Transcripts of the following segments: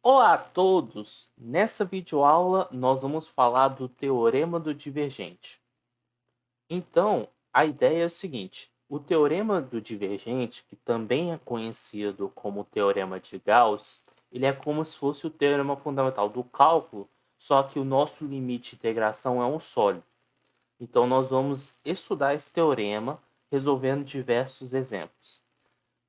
Olá a todos! Nessa videoaula nós vamos falar do Teorema do Divergente. Então, a ideia é o seguinte: o Teorema do Divergente, que também é conhecido como Teorema de Gauss, ele é como se fosse o teorema fundamental do cálculo, só que o nosso limite de integração é um sólido. Então, nós vamos estudar esse teorema resolvendo diversos exemplos.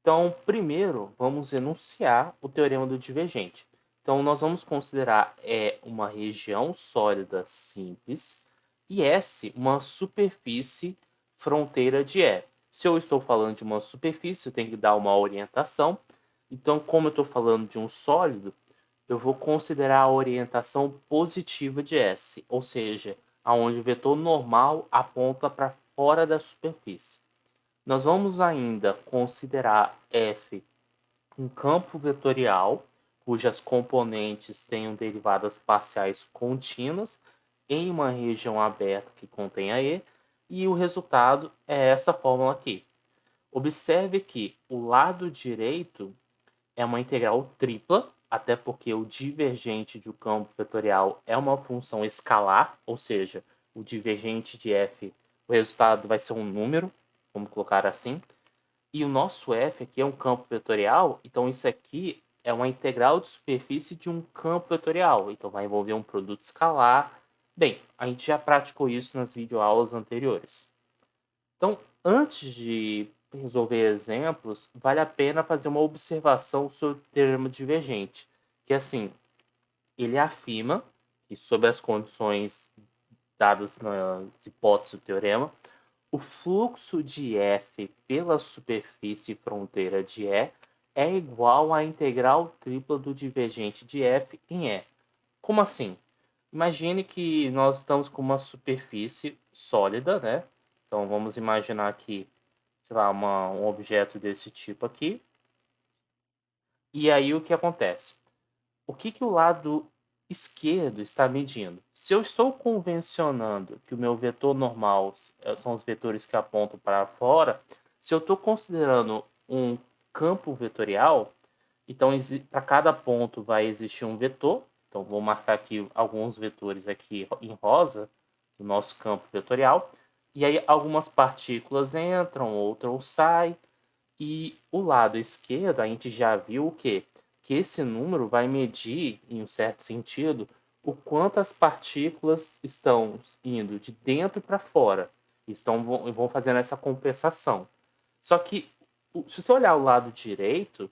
Então, primeiro, vamos enunciar o teorema do divergente. Então, nós vamos considerar uma região sólida simples e S uma superfície fronteira de E. Se eu estou falando de uma superfície, eu tenho que dar uma orientação. Então, como eu estou falando de um sólido, eu vou considerar a orientação positiva de S, ou seja, aonde o vetor normal aponta para fora da superfície. Nós vamos ainda considerar F um campo vetorial, cujas componentes tenham derivadas parciais contínuas em uma região aberta que contenha E, e o resultado é essa fórmula aqui. Observe que o lado direito é uma integral tripla, até porque o divergente do campo vetorial é uma função escalar, ou seja, o divergente de f, o resultado vai ser um número, vamos colocar assim. E o nosso f aqui é um campo vetorial, então isso aqui é uma integral de superfície de um campo vetorial, então vai envolver um produto escalar. Bem, a gente já praticou isso nas videoaulas anteriores. Então, antes de resolver exemplos, vale a pena fazer uma observação sobre o teorema divergente, que assim, ele afirma que sob as condições dadas nas hipóteses do teorema, o fluxo de F pela superfície fronteira de E é igual à integral tripla do divergente de F em E. Como assim? Imagine que nós estamos com uma superfície sólida, né? Então vamos imaginar aqui, sei lá, um objeto desse tipo aqui. E aí o que acontece? O que o lado esquerdo está medindo? Se eu estou convencionando que o meu vetor normal são os vetores que apontam para fora, se eu estou considerando um campo vetorial, então para cada ponto vai existir um vetor. Então vou marcar aqui alguns vetores aqui em rosa do nosso campo vetorial. E aí algumas partículas entram, outras saem. E o lado esquerdo, a gente já viu o quê? Que esse número vai medir, em um certo sentido, o quanto as partículas estão indo de dentro para fora. Vão fazendo essa compensação. Só que, se você olhar o lado direito,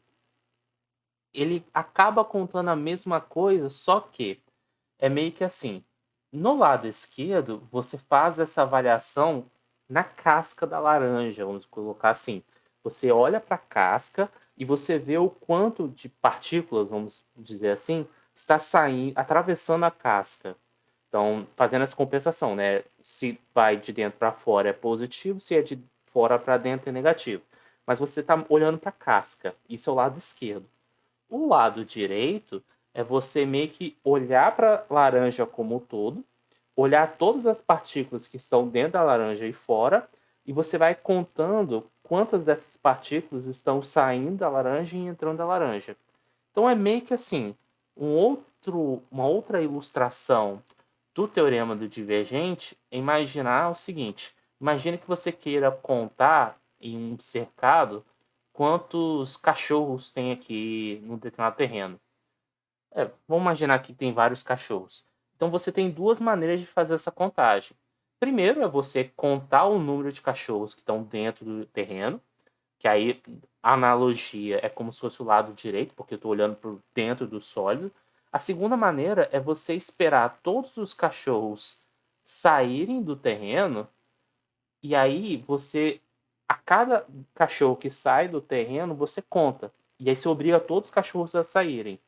ele acaba contando a mesma coisa, só que é meio que assim. No lado esquerdo, você faz essa avaliação na casca da laranja, vamos colocar assim. Você olha para a casca e você vê o quanto de partículas, vamos dizer assim, está saindo, atravessando a casca. Então, fazendo essa compensação, né? Se vai de dentro para fora é positivo, se é de fora para dentro é negativo. Mas você está olhando para a casca. Isso é o lado esquerdo. O lado direito é você meio que olhar para a laranja como um todo, olhar todas as partículas que estão dentro da laranja e fora, e você vai contando quantas dessas partículas estão saindo da laranja e entrando da laranja. Então é meio que assim, uma outra ilustração do teorema do divergente é imaginar o seguinte: imagine que você queira contar em um cercado quantos cachorros tem aqui no determinado terreno. Vamos imaginar que tem vários cachorros. Então você tem duas maneiras de fazer essa contagem. Primeiro é você contar o número de cachorros que estão dentro do terreno, que aí a analogia é como se fosse o lado direito, porque eu estou olhando por dentro do sólido. A segunda maneira é você esperar todos os cachorros saírem do terreno e aí você, a cada cachorro que sai do terreno, você conta. E aí você obriga todos os cachorros a saírem.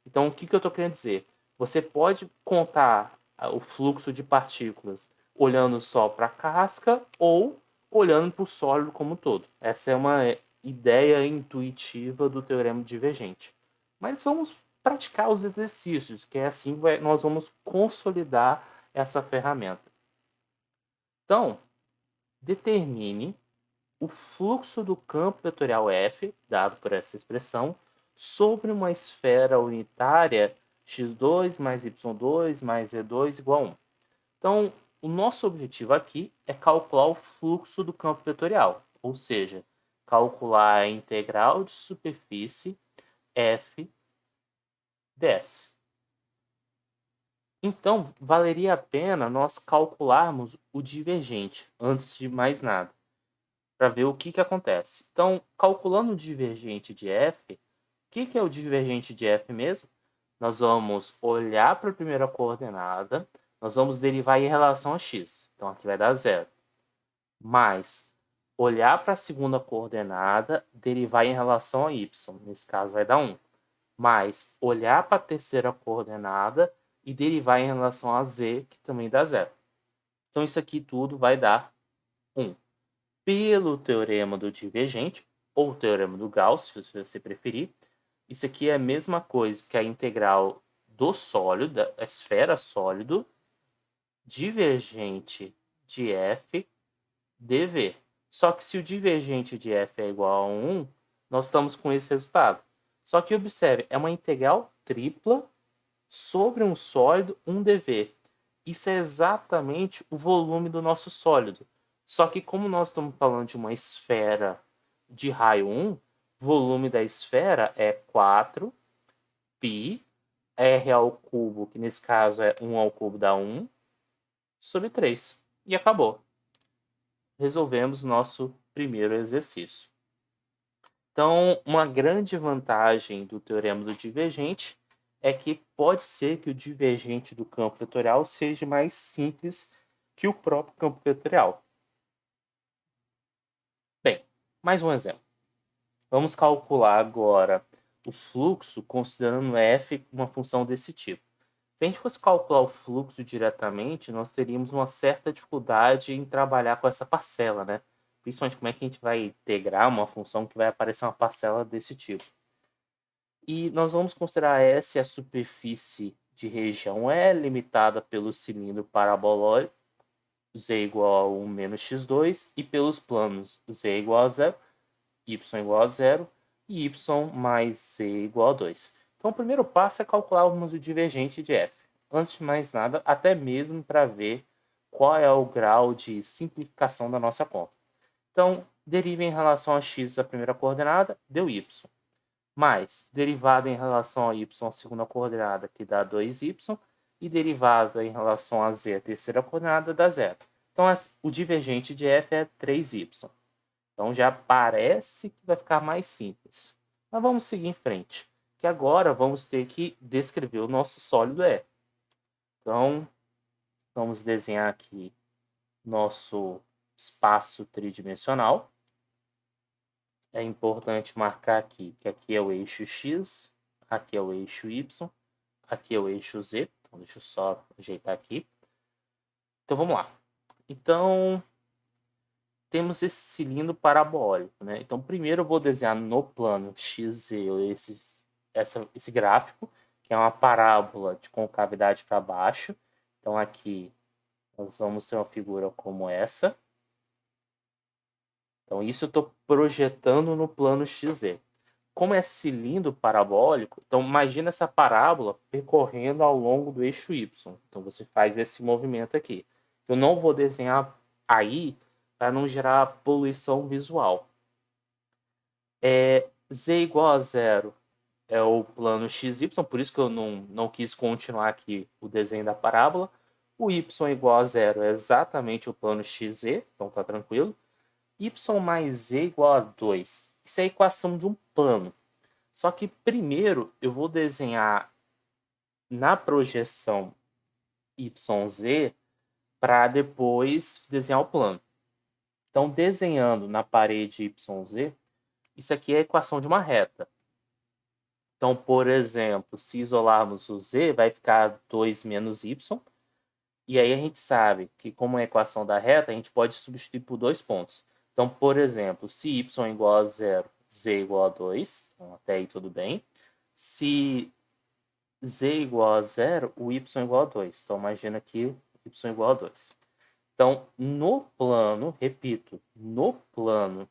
Então, o que eu estou querendo dizer? Você pode contar o fluxo de partículas olhando só para a casca ou olhando para o sólido como um todo. Essa é uma ideia intuitiva do teorema divergente. Mas vamos praticar os exercícios, que é assim nós vamos consolidar essa ferramenta. Então, determine o fluxo do campo vetorial F, dado por essa expressão, sobre uma esfera unitária x2 mais y2 mais z2 igual a 1. Então, o nosso objetivo aqui é calcular o fluxo do campo vetorial, ou seja, calcular a integral de superfície f ds. Então, valeria a pena nós calcularmos o divergente, antes de mais nada, para ver o que acontece. Então, calculando o divergente de f, o que é o divergente de f mesmo? Nós vamos olhar para a primeira coordenada, nós vamos derivar em relação a x. Então, aqui vai dar 0. Mais olhar para a segunda coordenada, derivar em relação a y. Nesse caso, vai dar 1. Mais olhar para a terceira coordenada e derivar em relação a z, que também dá 0. Então, isso aqui tudo vai dar 1. Pelo teorema do divergente, ou teorema do Gauss, se você preferir, isso aqui é a mesma coisa que a integral do sólido, da esfera sólido, divergente de f dv. Só que se o divergente de f é igual a 1, nós estamos com esse resultado. Só que observe, é uma integral tripla sobre um sólido, 1dv. Isso é exatamente o volume do nosso sólido. Só que como nós estamos falando de uma esfera de raio 1, volume da esfera é 4 π r ao cubo, que nesse caso é 1 ao cubo dá 1, sobre 3. E acabou. Resolvemos nosso primeiro exercício. Então, uma grande vantagem do teorema do divergente é que pode ser que o divergente do campo vetorial seja mais simples que o próprio campo vetorial. Bem, mais um exemplo. Vamos calcular agora o fluxo considerando f uma função desse tipo. Se a gente fosse calcular o fluxo diretamente, nós teríamos uma certa dificuldade em trabalhar com essa parcela, né? Principalmente como é que a gente vai integrar uma função que vai aparecer uma parcela desse tipo. E nós vamos considerar S a superfície de região E limitada pelo cilindro paraboloide z igual a 1 menos x2 e pelos planos z igual a 0, y igual a 0 e y mais z igual a 2. Então, o primeiro passo é calcularmos o divergente de f. Antes de mais nada, até mesmo para ver qual é o grau de simplificação da nossa conta. Então, deriva em relação a x a primeira coordenada, deu y. Mais derivada em relação a y a segunda coordenada, que dá 2y, e derivada em relação a z a terceira coordenada, dá 0. Então, o divergente de f é 3y. Então, já parece que vai ficar mais simples. Mas vamos seguir em frente, que agora vamos ter que descrever o nosso sólido E. Então, vamos desenhar aqui nosso espaço tridimensional. É importante marcar aqui que aqui é o eixo X, aqui é o eixo Y, aqui é o eixo Z. Então, deixa eu só ajeitar aqui. Então, vamos lá. Então, temos esse cilindro parabólico, né? Então, primeiro eu vou desenhar no plano XZ esse gráfico, que é uma parábola de concavidade para baixo. Então, aqui nós vamos ter uma figura como essa. Então, isso eu estou projetando no plano XZ. Como é cilindro parabólico, então imagina essa parábola percorrendo ao longo do eixo Y. Então, você faz esse movimento aqui. Eu não vou desenhar aí para não gerar poluição visual. Z igual a 0 é o plano XY, por isso que eu não quis continuar aqui o desenho da parábola. O Y igual a 0 é exatamente o plano XZ, então tá tranquilo. Y mais Z igual a 2. Isso é a equação de um plano. Só que primeiro eu vou desenhar na projeção YZ para depois desenhar o plano. Então, desenhando na parede YZ, isso aqui é a equação de uma reta. Então, por exemplo, se isolarmos o Z, vai ficar 2 menos Y. E aí a gente sabe que, como é a equação da reta, a gente pode substituir por 2 pontos. Então, por exemplo, se Y igual a 0, Z igual a 2. Então, até aí tudo bem. Se Z igual a 0, o Y igual a 2. Então, imagina que Y igual a 2. Então, no plano, repito, no plano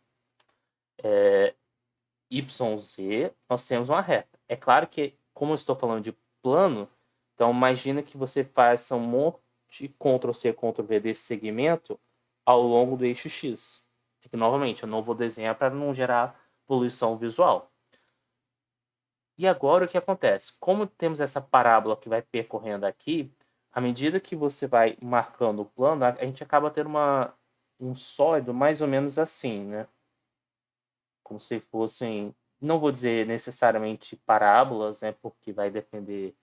YZ, nós temos uma reta. É claro que, como eu estou falando de plano, então imagina que você faça um monte de Ctrl+C, Ctrl+V desse segmento ao longo do eixo X. Que, novamente, eu não vou desenhar para não gerar poluição visual. E agora o que acontece? Como temos essa parábola que vai percorrendo aqui, à medida que você vai marcando o plano, a gente acaba tendo um sólido mais ou menos assim, né? Como se fossem, não vou dizer necessariamente parábolas, né? Porque vai depender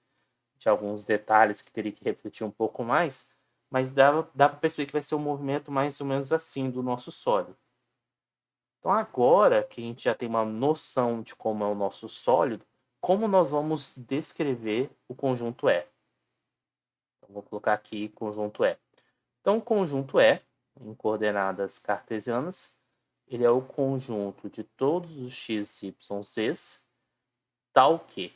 de alguns detalhes que teria que refletir um pouco mais, mas dá para perceber que vai ser um movimento mais ou menos assim do nosso sólido. Então, agora que a gente já tem uma noção de como é o nosso sólido, como nós vamos descrever o conjunto E? Então, vou colocar aqui conjunto E. Então, o conjunto E, em coordenadas cartesianas, ele é o conjunto de todos os x, y, z, tal que.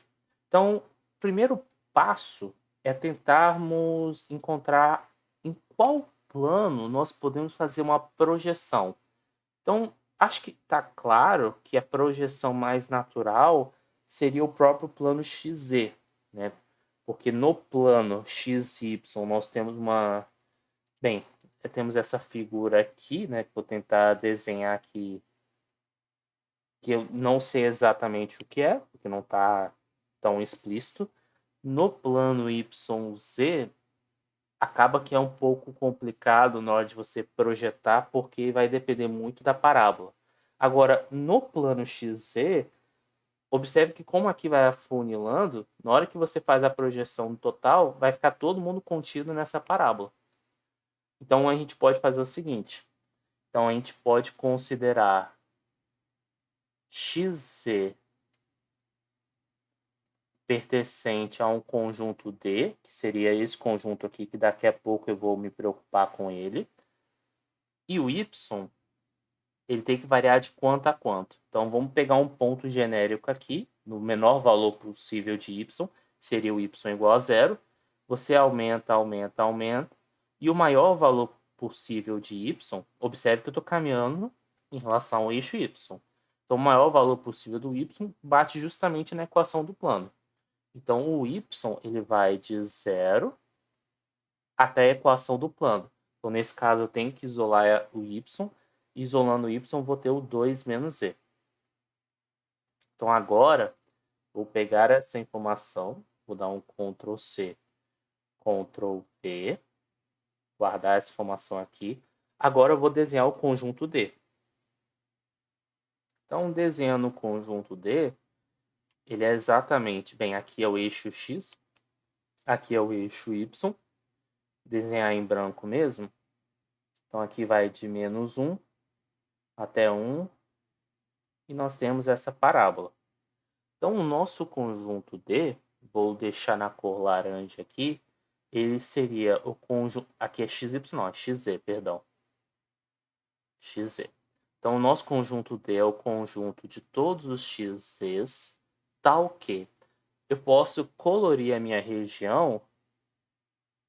Então, o primeiro passo é tentarmos encontrar em qual plano nós podemos fazer uma projeção. Então, acho que está claro que a projeção mais natural seria o próprio plano XZ, né? Porque no plano XY nós temos uma... Bem, temos essa figura aqui, né? Que vou tentar desenhar aqui, que eu não sei exatamente o que é, porque não está tão explícito. No plano YZ, acaba que é um pouco complicado na hora de você projetar, porque vai depender muito da parábola. Agora, no plano XZ, observe que como aqui vai afunilando, na hora que você faz a projeção total, vai ficar todo mundo contido nessa parábola. Então, a gente pode fazer o seguinte. Então, a gente pode considerar XZ pertencente a um conjunto D, que seria esse conjunto aqui, que daqui a pouco eu vou me preocupar com ele. E o Y, ele tem que variar de quanto a quanto. Então, vamos pegar um ponto genérico aqui, no menor valor possível de y, que seria o y igual a zero. Você aumenta, aumenta, aumenta. E o maior valor possível de y, observe que eu estou caminhando em relação ao eixo y. Então, o maior valor possível do y bate justamente na equação do plano. Então, o y ele vai de zero até a equação do plano. Então, nesse caso, eu tenho que isolar o y. Isolando o y, vou ter o 2 menos z. Então, agora, vou pegar essa informação, vou dar um Ctrl+C, Ctrl+V, guardar essa informação aqui. Agora, eu vou desenhar o conjunto D. Então, desenhando o conjunto D, ele é exatamente, bem, aqui é o eixo X, aqui é o eixo Y. Desenhar em branco mesmo. Então, aqui vai de -1 até 1. E nós temos essa parábola. Então, o nosso conjunto D, vou deixar na cor laranja aqui, ele seria o conjunto... Aqui é XY, não, é XZ, perdão. XZ. Então, o nosso conjunto D é o conjunto de todos os XZs, tal que eu posso colorir a minha região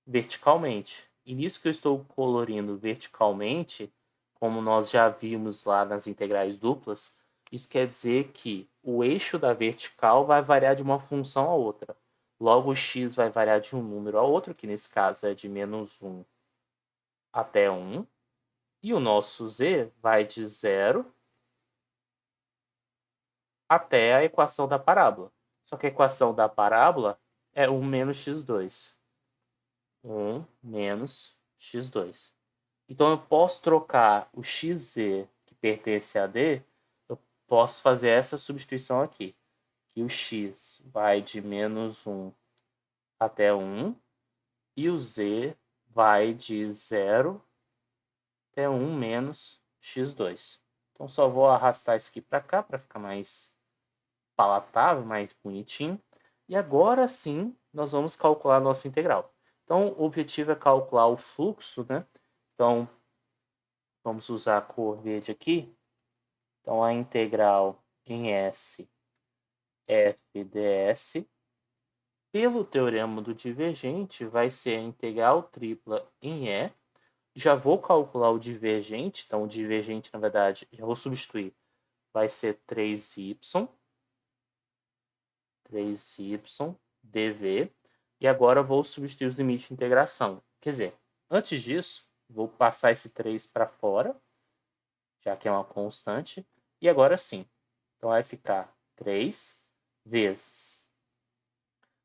verticalmente. E nisso que eu estou colorindo verticalmente, como nós já vimos lá nas integrais duplas, isso quer dizer que o eixo da vertical vai variar de uma função a outra. Logo, o x vai variar de um número a outro, que nesse caso é de -1 até 1. E o nosso z vai de 0 até a equação da parábola. Só que a equação da parábola é 1 menos x2. 1 menos x2. Então, eu posso trocar o xz, que pertence a D, eu posso fazer essa substituição aqui. Que o x vai de -1 até 1 e o z vai de 0 até 1 menos x2. Então, só vou arrastar isso aqui para cá, para ficar mais palatável, mais bonitinho. E agora sim, nós vamos calcular a nossa integral. Então, o objetivo é calcular o fluxo, né? Então, vamos usar a cor verde aqui. Então, a integral em S f ds, pelo teorema do divergente, vai ser a integral tripla em E. Já vou calcular o divergente. Então, o divergente, na verdade, já vou substituir vai ser 3y dv. E agora eu vou substituir os limites de integração. Quer dizer, antes disso, vou passar esse 3 para fora, já que é uma constante. E agora sim. Então vai ficar 3 vezes.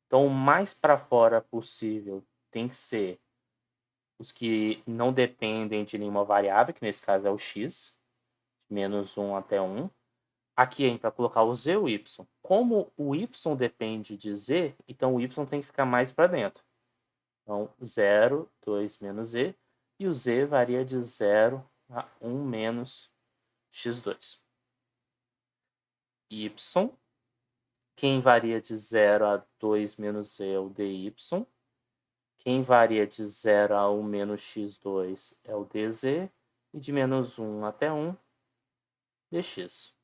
Então o mais para fora possível tem que ser os que não dependem de nenhuma variável, que nesse caso é o x, menos 1 até 1. Aqui a gente vai colocar o z e o y. Como o y depende de z, então o y tem que ficar mais para dentro. Então, 0, 2 menos z. E o z varia de 0 a 1 menos x2. Y, quem varia de 0 a 2 menos z é o dy. Quem varia de 0 a 1 menos x2 é o dz. E de menos 1 até 1, dx.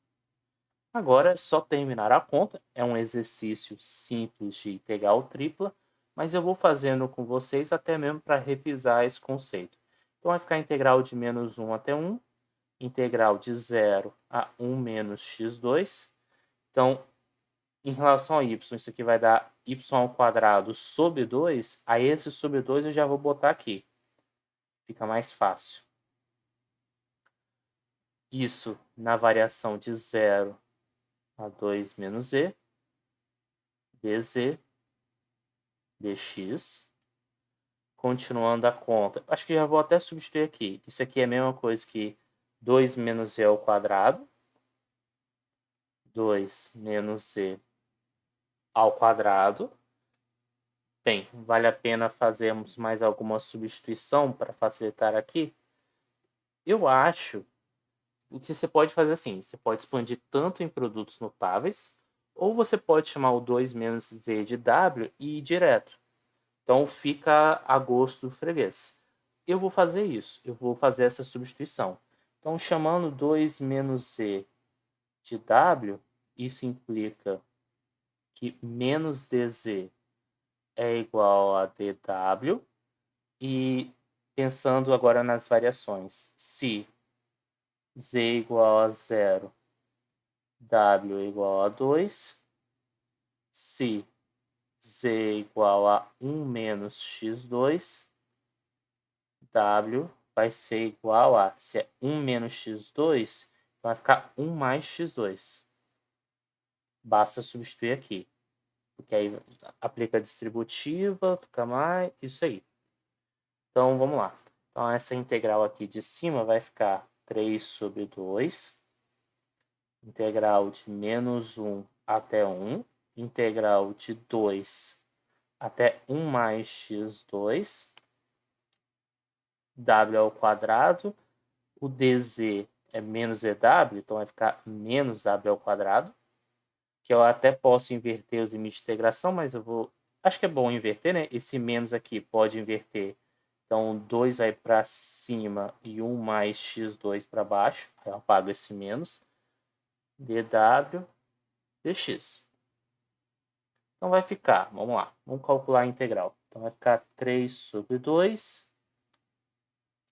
Agora é só terminar a conta. É um exercício simples de integral tripla, mas eu vou fazendo com vocês até mesmo para revisar esse conceito. Então vai ficar integral de menos 1 até 1, integral de 0 a 1 menos x2. Então, em relação a y, isso aqui vai dar y ao quadrado sobre 2. Aí esse sobre 2 eu já vou botar aqui. Fica mais fácil. Isso na variação de 0 a 2 menos z, dz, dx. Continuando a conta. Acho que já vou até substituir aqui. Isso aqui é a mesma coisa que 2 menos z ao quadrado. 2 menos z ao quadrado. Bem, vale a pena fazermos mais alguma substituição para facilitar aqui? Eu acho o que você pode fazer assim, você pode expandir tanto em produtos notáveis, ou você pode chamar o 2 menos z de w e ir direto. Então fica a gosto do freguês. Eu vou fazer isso, eu vou fazer essa substituição. Então chamando 2 menos z de w, isso implica que menos dz é igual a dw. E pensando agora nas variações, se z igual a 0, w igual a 2, se z igual a 1 menos x2, w vai ser igual a, se é 1 menos x2, vai ficar 1 mais x2. Basta substituir aqui, porque aí aplica a distributiva, fica mais, isso aí. Então, vamos lá. Então, essa integral aqui de cima vai ficar 3 sobre 2, integral de menos 1 até 1, integral de 2 até 1 mais x2, w ao quadrado, o dz é menos ew, então vai ficar menos w ao quadrado, que eu até posso inverter os limites de integração, mas eu vou... Acho que é bom inverter, né? Esse menos aqui pode inverter. Então, 2 vai para cima e 1 mais x2 para baixo. Aí eu apago esse menos. dw dx. Então, vai ficar, vamos lá, vamos calcular a integral. Então, vai ficar 3 sobre 2,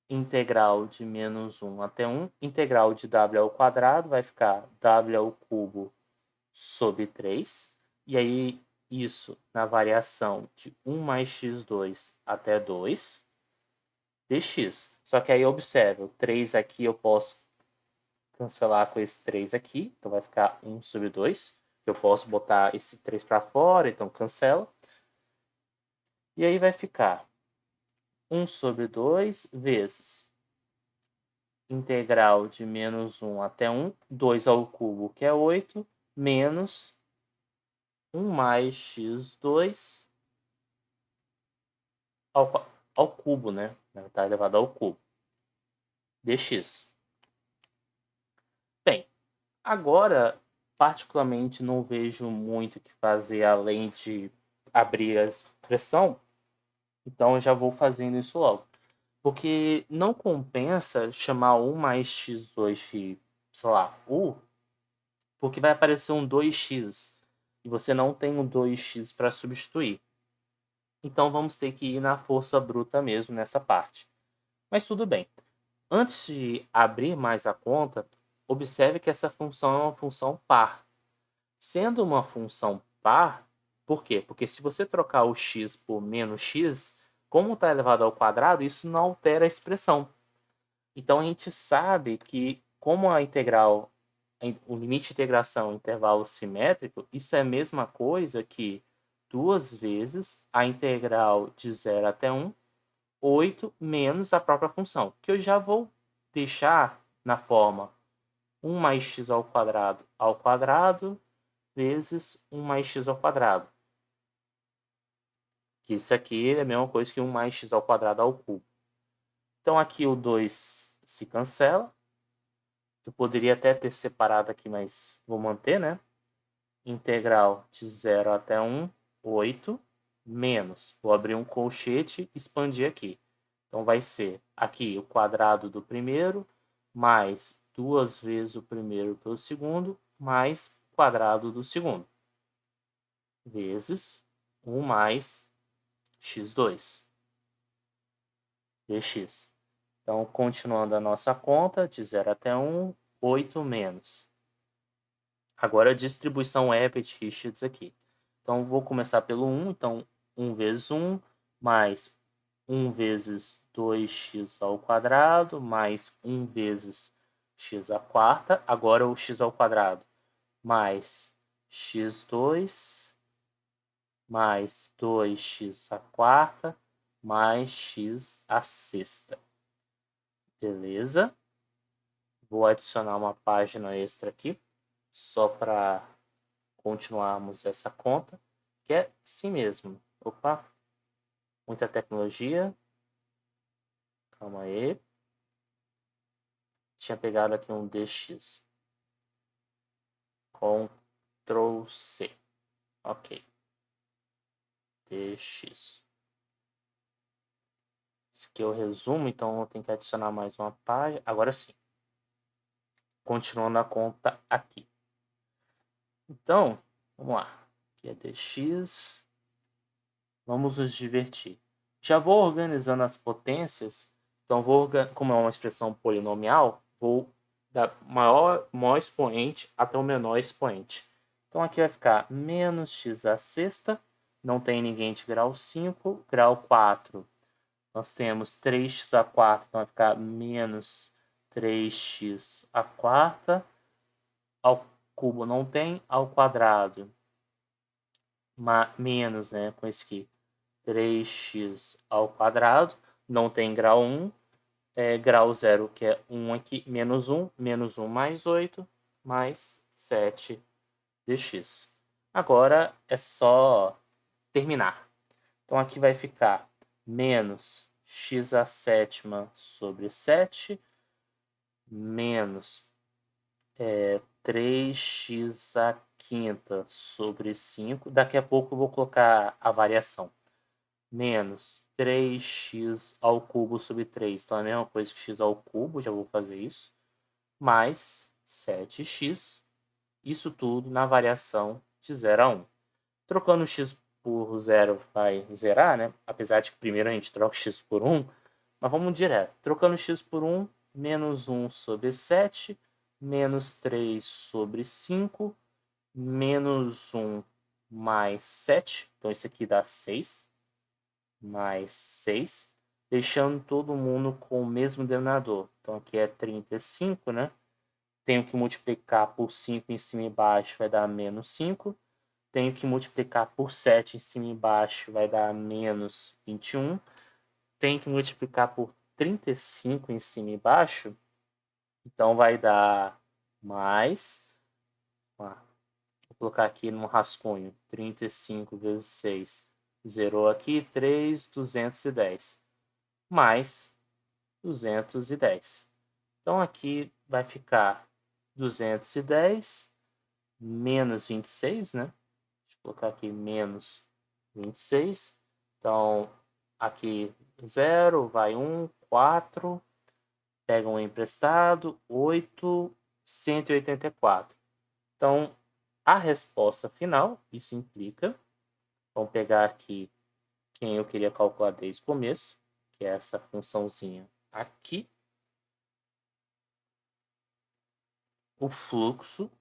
integral de menos 1 até 1, integral de w ao quadrado, vai ficar w ao cubo sobre 3. E aí, isso na variação de 1 mais x2 até 2, dx. Só que aí, observe, o 3 aqui eu posso cancelar com esse 3 aqui. Então, vai ficar 1 sobre 2. Eu posso botar esse 3 para fora, então cancela. E aí vai ficar 1 sobre 2 vezes integral de menos 1 até 1, 2 ao cubo, que é 8, menos 1 mais x2 ao cubo, né? Está elevado ao cubo, dx. Bem, agora, particularmente, não vejo muito o que fazer além de abrir a expressão, então eu já vou fazendo isso logo. Porque não compensa chamar 1 mais x2 de, sei lá, u, porque vai aparecer um 2x e você não tem um 2x para substituir. Então vamos ter que ir na força bruta mesmo nessa parte. Mas tudo bem. Antes de abrir mais a conta, observe que essa função é uma função par. Sendo uma função par, por quê? Porque se você trocar o x por menos x, como está elevado ao quadrado, isso não altera a expressão. Então, a gente sabe que, como a integral, o limite de integração é um intervalo simétrico, isso é a mesma coisa que 2 vezes a integral de 0 até 1, 8 menos a própria função, que eu já vou deixar na forma 1 mais x ao quadrado vezes 1 mais x ao quadrado. Que isso aqui é a mesma coisa que 1 mais x ao quadrado ao cubo. Então, aqui o 2 se cancela. Eu poderia até ter separado aqui, mas vou manter, né? Integral de 0 até 1, 8, menos. Vou abrir um colchete e expandir aqui. Então, vai ser aqui o quadrado do primeiro, mais 2 vezes o primeiro pelo segundo, mais o quadrado do segundo, vezes 1 mais x2 dx. Então, continuando a nossa conta, de 0 até 1, 8 menos. Agora a distribuição Herbert-Richards aqui. Então, vou começar pelo 1. Então, 1 vezes 1, mais 1 vezes 2x ao quadrado, mais 1 vezes x à quarta. Agora o x ao quadrado, mais x2, mais 2x à quarta, mais x à sexta. Beleza? Vou adicionar uma página extra aqui, só para continuarmos essa conta, que é assim mesmo. Opa, muita tecnologia. Calma aí. Tinha pegado aqui um dx. Ctrl C. Ok. Dx. Esse aqui é o resumo, então eu tenho que adicionar mais uma página. Agora sim. Continuando a conta aqui. Então, vamos lá. Aqui é dx. Vamos nos divertir. Já vou organizando as potências. Então, como é uma expressão polinomial, vou da maior expoente até o menor expoente. Então, aqui vai ficar menos x à sexta. Não tem ninguém de grau 5. Grau 4, nós temos 3x à quarta. Então, vai ficar menos 3x à quarta. Ao cubo não tem. Ao quadrado, menos, né, com esse aqui, 3x ao quadrado. Não tem grau 1. Grau 0, que é 1 aqui, menos 1. Menos 1 mais 8, mais 7 dx. Agora é só terminar. Então, aqui vai ficar menos x à sétima sobre 7, menos 3x à quinta sobre 5. Daqui a pouco eu vou colocar a variação. Menos 3x ao cubo sobre 3. Então, é a mesma coisa que x ao cubo, já vou fazer isso. Mais 7x. Isso tudo na variação de 0 a 1. Trocando x por 0 vai zerar, né? Apesar de que primeiro a gente troca x por 1. Mas vamos direto. Trocando x por 1, menos 1 sobre 7, menos 3 sobre 5, menos 1 mais 7. Então, isso aqui dá 6. Mais 6. Deixando todo mundo com o mesmo denominador. Então, aqui é 35, né? Tenho que multiplicar por 5 em cima e embaixo, vai dar menos 5. Tenho que multiplicar por 7 em cima e embaixo, vai dar menos 21. Tenho que multiplicar por 35 em cima e embaixo, então vai dar mais. Vou colocar aqui no rascunho, 35 vezes 6. Zerou aqui, 3.210. Mais 210. Então, aqui vai ficar 210 menos 26, né? Deixa eu colocar aqui menos 26. Então, aqui 0, vai 1, 4. Pega um emprestado, 8, 184. Então, a resposta final, isso implica, vamos pegar aqui quem eu queria calcular desde o começo, que é essa funçãozinha aqui. o fluxo,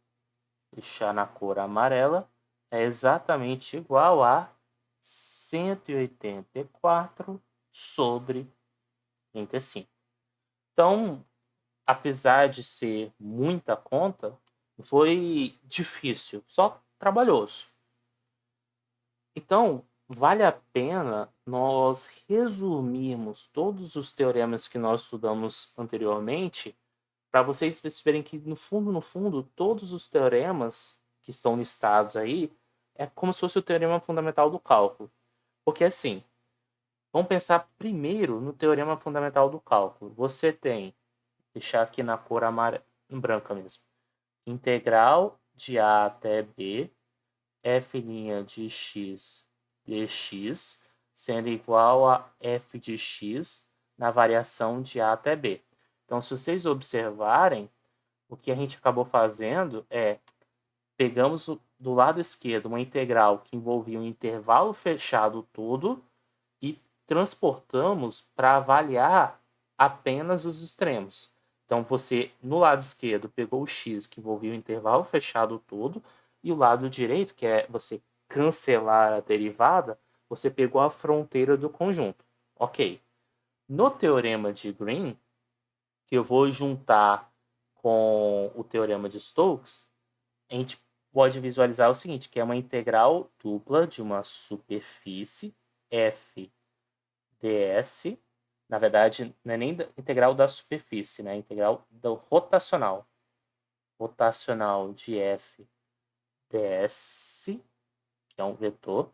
deixar na cor amarela, é exatamente igual a 184 sobre 35. Então, apesar de ser muita conta, foi difícil, só trabalhoso. Então, vale a pena nós resumirmos todos os teoremas que nós estudamos anteriormente, para vocês verem que, no fundo, todos os teoremas que estão listados aí é como se fosse o teorema fundamental do cálculo. Porque assim, vamos pensar primeiro no teorema fundamental do cálculo. Você tem, deixar aqui na cor amarela, branca mesmo, integral de A até B, f' de x dx, sendo igual a f de x na variação de A até B. Então, se vocês observarem, o que a gente acabou fazendo é, pegamos do lado esquerdo uma integral que envolvia um intervalo fechado todo e transportamos para avaliar apenas os extremos. Então, você, no lado esquerdo, pegou o x, que envolvia o intervalo fechado todo, e o lado direito, que é você cancelar a derivada, você pegou a fronteira do conjunto. Ok. No teorema de Green, que eu vou juntar com o teorema de Stokes, a gente pode visualizar o seguinte, que é uma integral dupla de uma superfície f ds, na verdade, não é nem integral da superfície, né? É integral do rotacional. Rotacional de f ds, que é um vetor,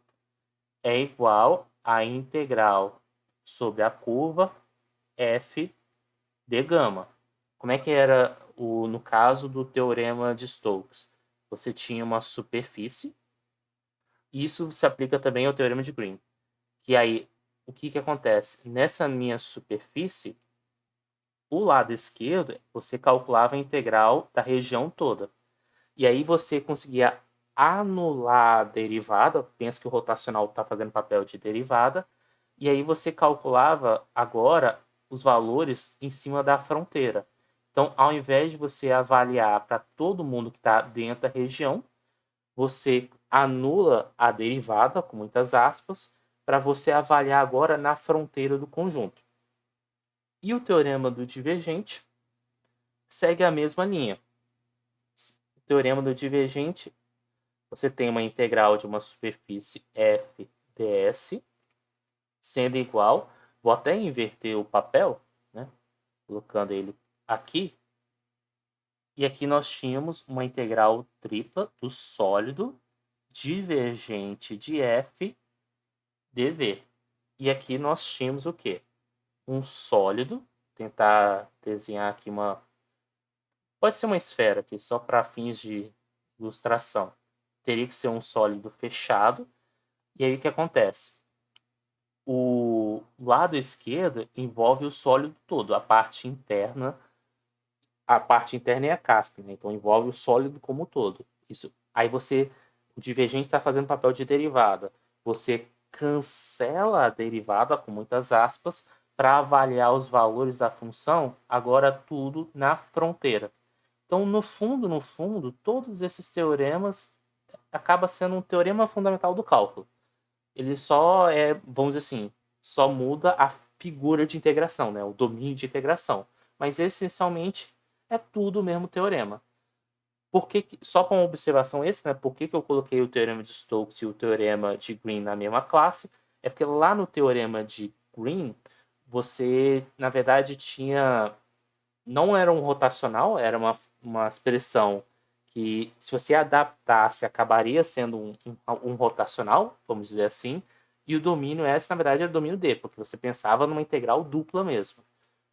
é igual à integral sobre a curva f de gama. Como é que era no caso do teorema de Stokes? Você tinha uma superfície, e isso se aplica também ao teorema de Green. Que aí, o que acontece? Nessa minha superfície, o lado esquerdo, você calculava a integral da região toda. E aí você conseguia anular a derivada, pensa que o rotacional está fazendo papel de derivada, e aí você calculava agora os valores em cima da fronteira. Então, ao invés de você avaliar para todo mundo que está dentro da região, você anula a derivada, com muitas aspas, para você avaliar agora na fronteira do conjunto. E o teorema do divergente segue a mesma linha. O teorema do divergente, você tem uma integral de uma superfície f ds, sendo igual, vou até inverter o papel, né, colocando ele aqui, e aqui nós tínhamos uma integral tripla do sólido divergente de f dv. E aqui nós tínhamos o quê? Um sólido, tentar desenhar aqui uma... Pode ser uma esfera aqui, só para fins de ilustração. Teria que ser um sólido fechado. E aí o que acontece? O lado esquerdo envolve o sólido todo, a parte interna. A parte interna é a casca, né? Então envolve o sólido como um todo. Isso. Aí você, o divergente está fazendo papel de derivada. Você cancela a derivada, com muitas aspas, para avaliar os valores da função, agora tudo na fronteira. Então, no fundo, todos esses teoremas acaba sendo um teorema fundamental do cálculo. Ele só é, vamos dizer assim, só muda a figura de integração, né? O domínio de integração. Mas essencialmente é tudo o mesmo teorema. Só com uma observação extra, né? Por que eu coloquei o teorema de Stokes e o teorema de Green na mesma classe? É porque lá no teorema de Green, você, na verdade, tinha... Não era um rotacional, era uma expressão que, se você adaptasse, acabaria sendo um rotacional, vamos dizer assim, e o domínio S, na verdade, era o domínio D, porque você pensava numa integral dupla mesmo.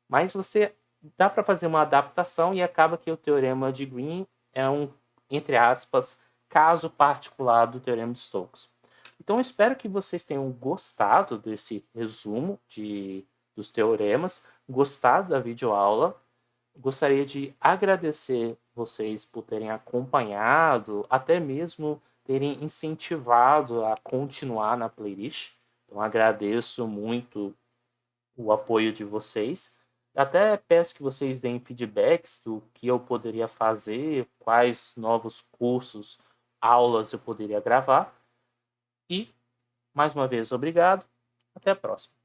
Mas você dá para fazer uma adaptação e acaba que o teorema de Green é um, entre aspas, caso particular do teorema de Stokes. Então, eu espero que vocês tenham gostado desse resumo dos teoremas, gostado da videoaula. Gostaria de agradecer vocês por terem acompanhado, até mesmo terem incentivado a continuar na playlist. Então, agradeço muito o apoio de vocês. Até peço que vocês deem feedbacks do que eu poderia fazer, quais novos cursos, aulas eu poderia gravar. E, mais uma vez, obrigado. Até a próxima.